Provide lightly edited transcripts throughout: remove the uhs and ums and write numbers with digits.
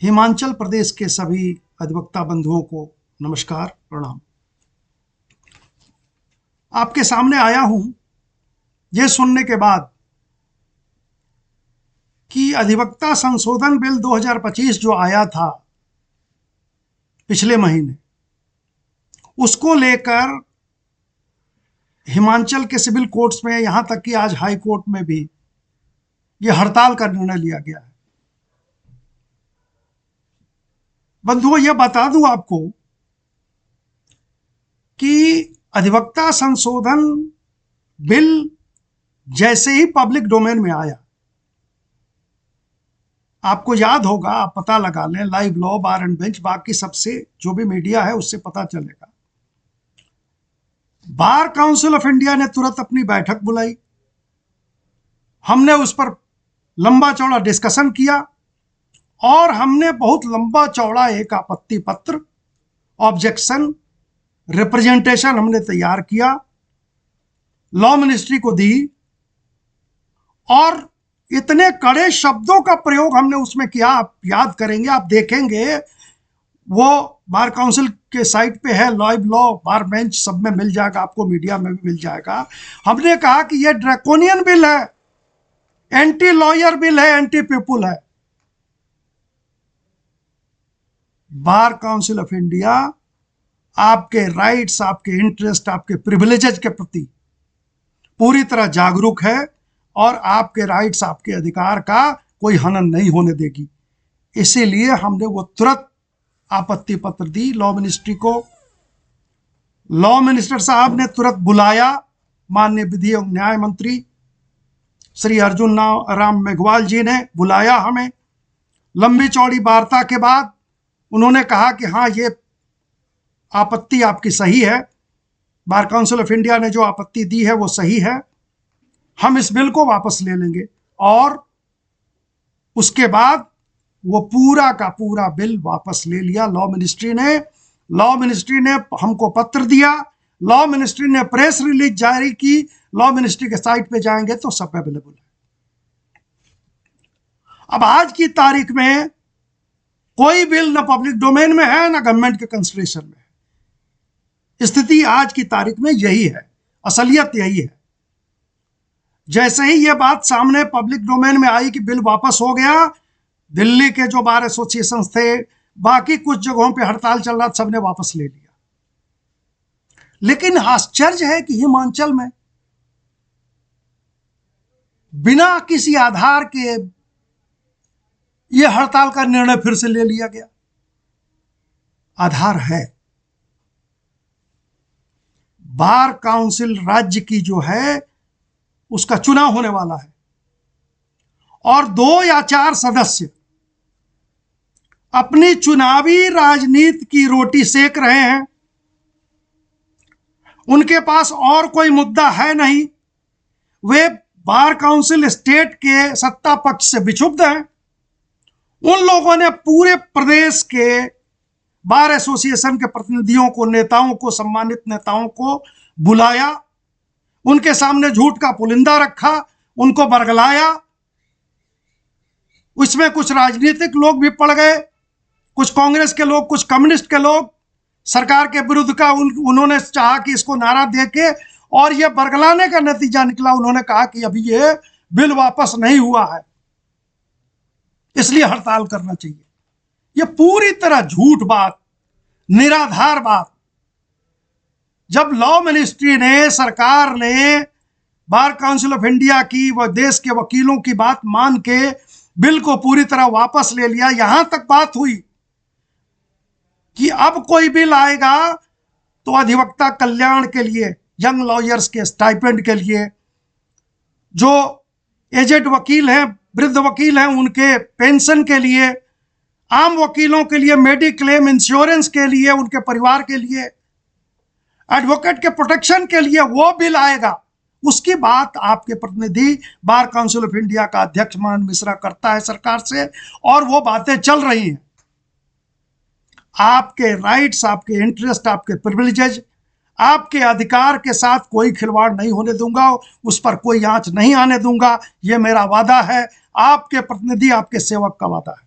हिमाचल प्रदेश के सभी अधिवक्ता बंधुओं को नमस्कार, प्रणाम। आपके सामने आया हूं ये सुनने के बाद कि अधिवक्ता संशोधन बिल 2025 जो आया था पिछले महीने, उसको लेकर हिमाचल के सिविल कोर्ट्स में, यहां तक कि आज हाई कोर्ट में भी ये हड़ताल का निर्णय लिया गया है। बंधुओं, यह बता दूं आपको कि अधिवक्ता संशोधन बिल जैसे ही पब्लिक डोमेन में आया, आपको याद होगा, आप पता लगा लें, live law, bar and bench, बाकी सबसे जो भी मीडिया है उससे पता चलेगा। बार काउंसिल ऑफ इंडिया ने तुरंत अपनी बैठक बुलाई। हमने उस पर लंबा चौड़ा डिस्कशन किया और हमने बहुत लंबा चौड़ा एक आपत्ति पत्र, ऑब्जेक्शन, रिप्रेजेंटेशन हमने तैयार किया, लॉ मिनिस्ट्री को दी और इतने कड़े शब्दों का प्रयोग हमने उसमें किया। आप याद करेंगे, आप देखेंगे, वो बार काउंसिल के साइट पे है, लाइव लॉ, बार बेंच, सब में मिल जाएगा, आपको मीडिया में भी मिल जाएगा। हमने कहा कि ये ड्रैकोनियन बिल है, एंटी लॉयर बिल है, एंटी पीपुल है। बार काउंसिल ऑफ इंडिया आपके राइट्स, आपके इंटरेस्ट, आपके प्रिविलेजेस के प्रति पूरी तरह जागरूक है और आपके राइट्स, आपके अधिकार का कोई हनन नहीं होने देगी। इसीलिए हमने वो तुरंत आपत्ति पत्र दी लॉ मिनिस्ट्री को। लॉ मिनिस्टर साहब ने तुरंत बुलाया, माननीय विधि एवं न्याय मंत्री श्री अर्जुन राम मेघवाल जी ने बुलाया हमें। लंबी चौड़ी वार्ता के बाद उन्होंने कहा कि हाँ, ये आपत्ति आपकी सही है, बार काउंसिल ऑफ इंडिया ने जो आपत्ति दी है वो सही है, हम इस बिल को वापस ले लेंगे। और उसके बाद वो पूरा का पूरा बिल वापस ले लिया लॉ मिनिस्ट्री ने। लॉ मिनिस्ट्री ने हमको पत्र दिया, लॉ मिनिस्ट्री ने प्रेस रिलीज जारी की। लॉ मिनिस्ट्री के साइट पे जाएंगे तो सब अवेलेबल है। अब आज की तारीख में कोई बिल ना पब्लिक डोमेन में है, ना गवर्नमेंट के कंसिडरेशन में है। स्थिति आज की तारीख में यही है, असलियत यही है। जैसे ही ये बात सामने पब्लिक डोमेन में आई कि बिल वापस हो गया, दिल्ली के जो बार एसोसिएशन थे, बाकी कुछ जगहों पे हड़ताल चल रहा, सबने वापस ले लिया। लेकिन आश्चर्य है कि हिमाचल में बिना किसी आधार के ये हड़ताल का निर्णय फिर से ले लिया गया। आधार है, बार काउंसिल राज्य की जो है उसका चुनाव होने वाला है और 2 या 4 सदस्य अपनी चुनावी राजनीति की रोटी सेक रहे हैं। उनके पास और कोई मुद्दा है नहीं। वे बार काउंसिल स्टेट के सत्ता पक्ष से विक्षुब्ध हैं। उन लोगों ने पूरे प्रदेश के बार एसोसिएशन के प्रतिनिधियों को, नेताओं को, सम्मानित नेताओं को बुलाया, उनके सामने झूठ का पुलिंदा रखा, उनको बरगलाया। उसमें कुछ राजनीतिक लोग भी पड़ गए, कुछ कांग्रेस के लोग, कुछ कम्युनिस्ट के लोग सरकार के विरुद्ध का उन्होंने चाहा कि इसको नारा देके, और यह बरगलाने का नतीजा निकला। उन्होंने कहा कि अभी ये बिल वापस नहीं हुआ है, इसलिए हड़ताल करना चाहिए। यह पूरी तरह झूठ बात, निराधार बात। जब लॉ मिनिस्ट्री ने, सरकार ने बार काउंसिल ऑफ इंडिया की व देश के वकीलों की बात मान के बिल को पूरी तरह वापस ले लिया, यहां तक बात हुई कि अब कोई बिल आएगा तो अधिवक्ता कल्याण के लिए, यंग लॉयर्स के स्टाइपेंड के लिए, जो एजेड वकील हैं, वृद्ध वकील हैं, उनके पेंशन के लिए, आम वकीलों के लिए मेडिक्लेम इंश्योरेंस के लिए, उनके परिवार के लिए, एडवोकेट के प्रोटेक्शन के लिए वो बिल आएगा। उसकी बात आपके प्रतिनिधि बार काउंसिल ऑफ इंडिया का अध्यक्ष मान मिश्रा करता है सरकार से, और वो बातें चल रही हैं। आपके राइट्स, आपके इंटरेस्ट, आपके प्रिविलेजेज, आपके अधिकार के साथ कोई खिलवाड़ नहीं होने दूंगा, उस पर कोई आंच नहीं आने दूंगा। यह मेरा वादा है, आपके प्रतिनिधि, आपके सेवक का वादा है।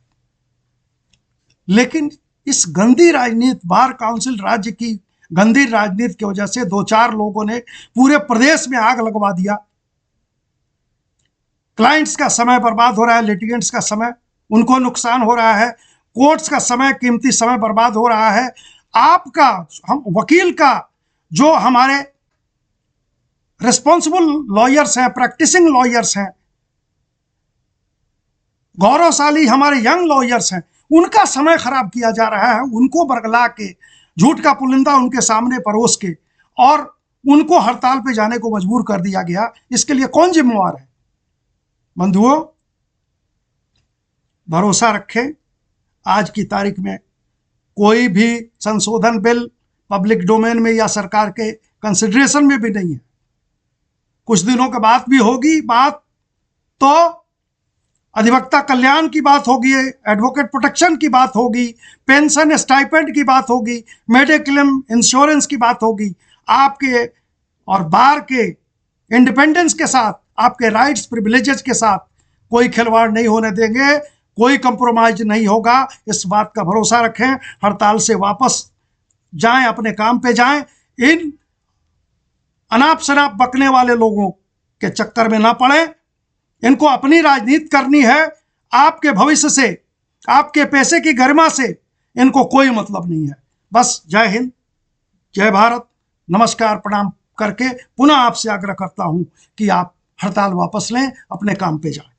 लेकिन इस गंदी राजनीति, बार काउंसिल राज्य की गंदी राजनीति की वजह से 2-4 लोगों ने पूरे प्रदेश में आग लगवा दिया। क्लाइंट्स का समय बर्बाद हो रहा है, लिटिगेंट्स का समय, उनको नुकसान हो रहा है, कोर्ट्स का समय, कीमती समय बर्बाद हो रहा है। आपका, हम वकील का, जो हमारे रिस्पॉन्सिबल लॉयर्स हैं, प्रैक्टिसिंग लॉयर्स हैं, गौरवशाली हमारे यंग लॉयर्स हैं, उनका समय खराब किया जा रहा है। उनको बरगला के, झूठ का पुलिंदा उनके सामने परोस के, और उनको हड़ताल पे जाने को मजबूर कर दिया गया। इसके लिए कौन जिम्मेवार है? बंधुओं, भरोसा रखें, आज की तारीख में कोई भी संशोधन बिल पब्लिक डोमेन में या सरकार के कंसिडरेशन में भी नहीं है। कुछ दिनों के बाद भी होगी बात, तो अधिवक्ता कल्याण की बात होगी, एडवोकेट प्रोटेक्शन की बात होगी, पेंशन स्टाइपेंड की बात होगी, मेडिक्लेम इंश्योरेंस की बात होगी। आपके और बार के इंडिपेंडेंस के साथ, आपके राइट्स प्रिविलेजेस के साथ कोई खिलवाड़ नहीं होने देंगे, कोई कंप्रोमाइज नहीं होगा। इस बात का भरोसा रखें। हड़ताल से वापस जाएं, अपने काम पे जाएं। इन अनाप शनाप बकने वाले लोगों के चक्कर में ना पड़े। इनको अपनी राजनीति करनी है, आपके भविष्य से, आपके पैसे की गरिमा से इनको कोई मतलब नहीं है। बस जय हिंद, जय भारत, नमस्कार, प्रणाम करके पुनः आपसे आग्रह करता हूं कि आप हड़ताल वापस लें, अपने काम पे जाएं।